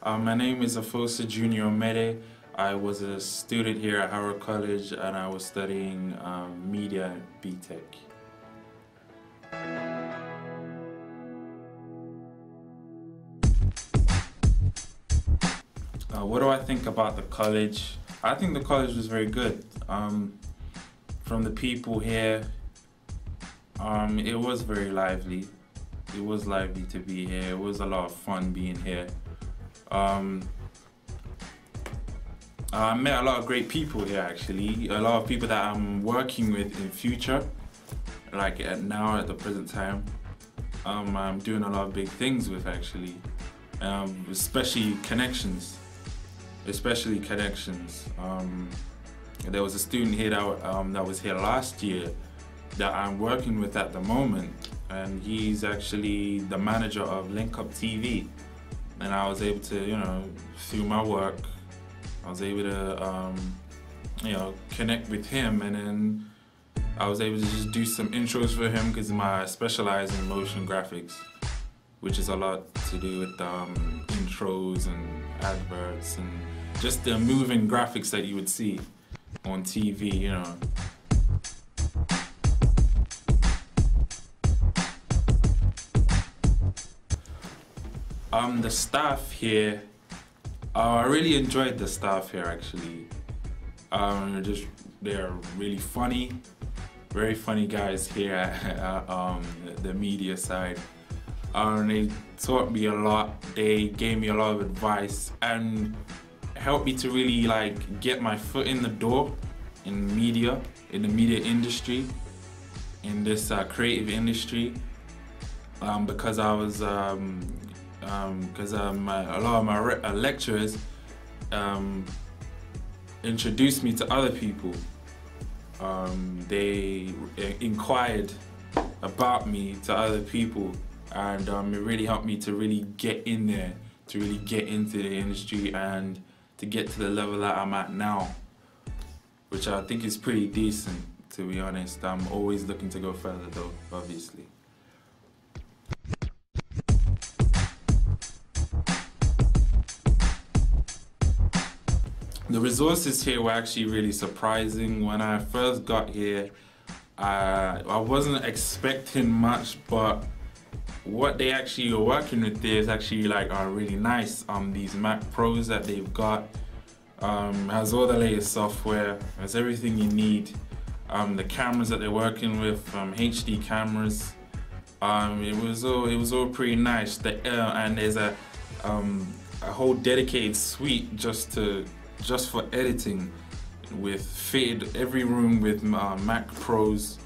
My name is Efosa Junior Omede. I was a student here at Harrow College and I was studying media BTech. What do I think about the college? I think the college was very good. From the people here, it was very lively. It was lively to be here. It was a lot of fun being here. I met a lot of great people here actually. A lot of people that I'm working with in future, like now at the present time. I'm doing a lot of big things with actually, especially connections. There was a student here that was here last year that I'm working with at the moment, and he's actually the manager of Link Up TV. And I was able to, through my work, I was able to, connect with him, and then I was able to just do some intros for him because I specialize in motion graphics, which is a lot to do with intros and adverts and just the moving graphics that you would see on TV, The staff here, I really enjoyed the staff here actually. They're really funny, very funny guys here at the media side. They taught me a lot. They gave me a lot of advice and helped me to really get my foot in the door in the media industry, in this creative industry, because I was a lot of my lecturers introduced me to other people. They inquired about me to other people, and it really helped me to really get in there, to really get into the industry and to get to the level that I'm at now, which I think is pretty decent, to be honest. I'm always looking to go further though, obviously. The resources here were actually really surprising. When I first got here, I wasn't expecting much, but what they actually are working with there is actually are really nice. These Mac Pros that they've got has all the latest software, has everything you need. The cameras that they're working with, HD cameras. It was all pretty nice. And there's a whole dedicated suite just for editing, with fitted every room with Mac Pros.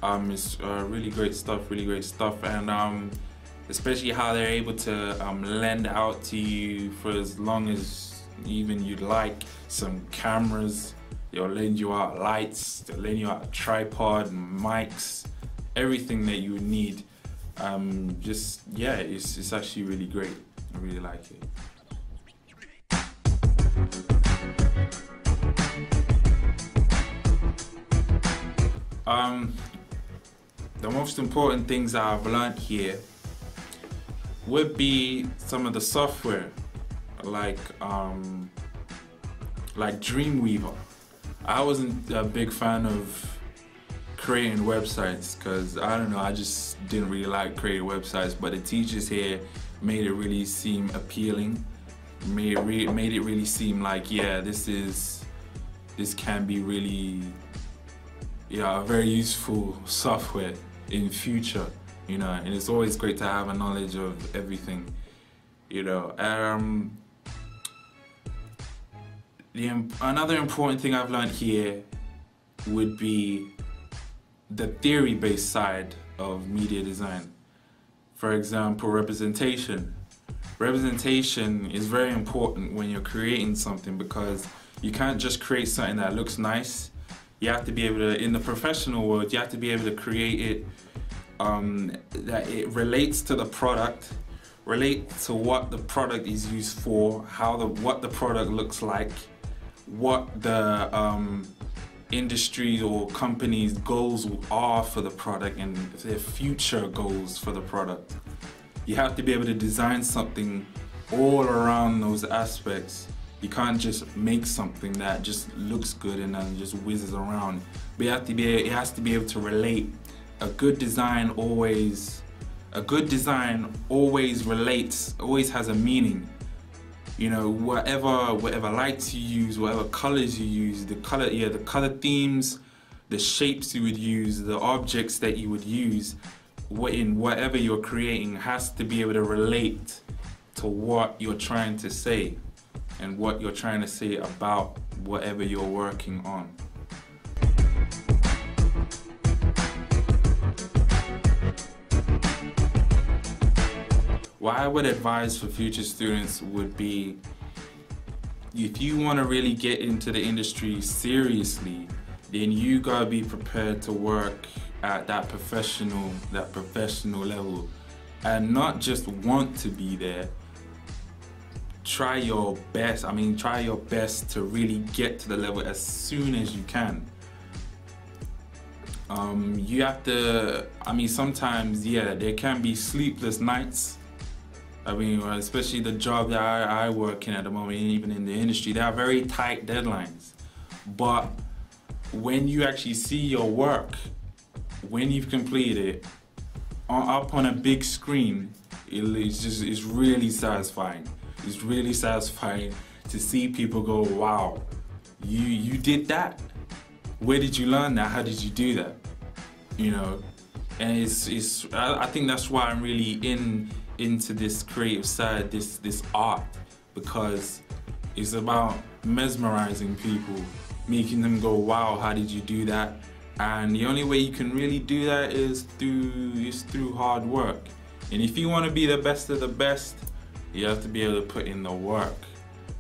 It's really great stuff, and especially how they're able to lend out to you for as long as even you'd like. Some cameras, they'll lend you out lights, they'll lend you out a tripod, mics, everything that you would need. It's actually really great. I really like it. The most important things that I've learned here would be some of the software, like Dreamweaver. I wasn't a big fan of creating websites because I just didn't really like creating websites. But the teachers here made it really seem appealing, made it really seem like, yeah, this can be really a very useful software in future, and it's always great to have a knowledge of everything, Another important thing I've learned here would be the theory-based side of media design. For example, representation. Representation is very important when you're creating something, because you can't just create something that looks nice. You have to be able to, in the professional world, you have to be able to create it that it relates to the product, relate to what the product is used for, what the product looks like, what the industry or company's goals are for the product, and their future goals for the product. You have to be able to design something all around those aspects. You can't just make something that just looks good and then just whizzes around. But it has to be able to relate. A good design always relates, always has a meaning. You know, whatever lights you use, whatever colors you use, the color themes, the shapes you would use, the objects that you would use, in whatever you're creating has to be able to relate to what you're trying to say and what you're trying to say about whatever you're working on. What I would advise for future students would be, if you want to really get into the industry seriously, then you gotta be prepared to work at that professional level, and not just want to be there. Try your best. Try your best to really get to the level as soon as you can. You have to. Sometimes, there can be sleepless nights. Especially the job that I work in at the moment, even in the industry, there are very tight deadlines. But when you actually see your work, when you've completed it, up on a big screen, it's really satisfying. It's really satisfying to see people go, wow, you did that? Where did you learn that? How did you do that? You know, and I think that's why I'm really into this creative side, this art, because it's about mesmerizing people, making them go, wow, how did you do that? And the only way you can really do that is through hard work. And if you want to be the best of the best, you have to be able to put in the work,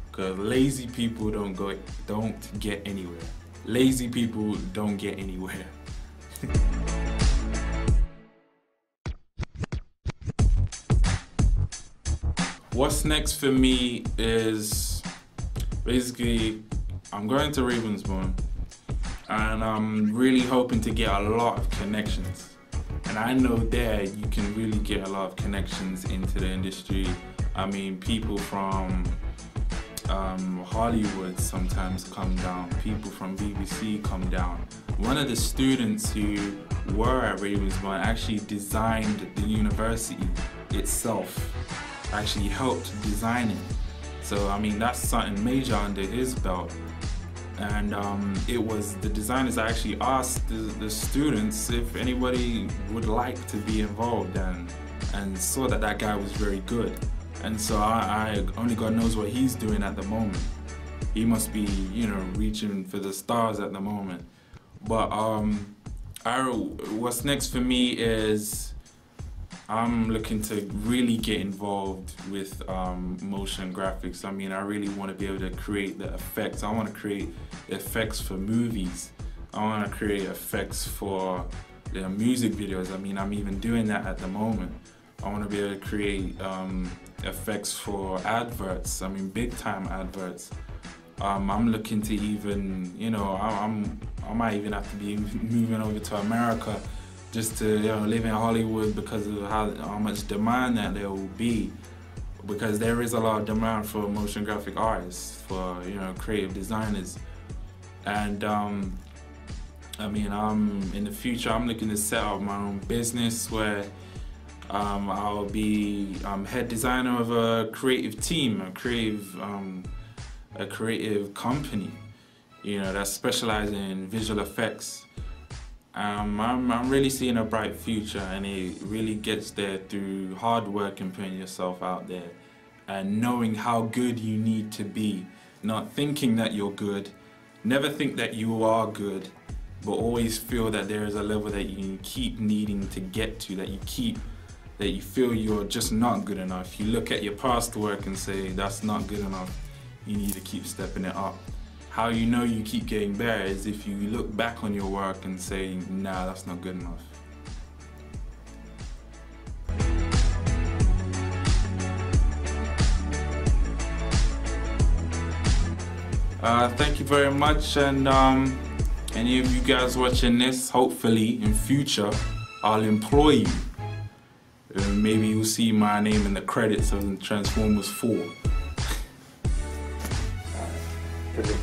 because lazy people don't get anywhere. Lazy people don't get anywhere. What's next for me is basically I'm going to Ravensbourne, and I'm really hoping to get a lot of connections. And I know there you can really get a lot of connections into the industry. People from Hollywood sometimes come down, people from BBC come down. One of the students who were at Ravensbourne actually designed the university itself, actually helped design it. So that's something major under his belt. And it was the designers that actually asked the students if anybody would like to be involved, and saw that guy was very good. And so I only God knows what he's doing at the moment. He must be, reaching for the stars at the moment. But what's next for me is I'm looking to really get involved with motion graphics. I really want to be able to create the effects. I want to create effects for movies. I want to create effects for the music videos. I'm even doing that at the moment. I want to be able to create effects for adverts. Big time adverts. I'm looking to even, I might even have to be moving over to America just to live in Hollywood, because of how much demand that there will be, because there is a lot of demand for motion graphic artists, for creative designers. And in the future I'm looking to set up my own business where I'll be head designer of a creative team, a creative company, that specializes in visual effects. I'm really seeing a bright future, and it really gets there through hard work and putting yourself out there and knowing how good you need to be, not thinking that you're good, never think that you are good, but always feel that there is a level that you keep needing to get to, that you feel you're just not good enough. You look at your past work and say, that's not good enough, you need to keep stepping it up. How you know you keep getting better is if you look back on your work and say, nah, that's not good enough. Thank you very much, and any of you guys watching this, hopefully in future I'll employ you. maybe you'll see my name in the credits of Transformers 4. Brilliant.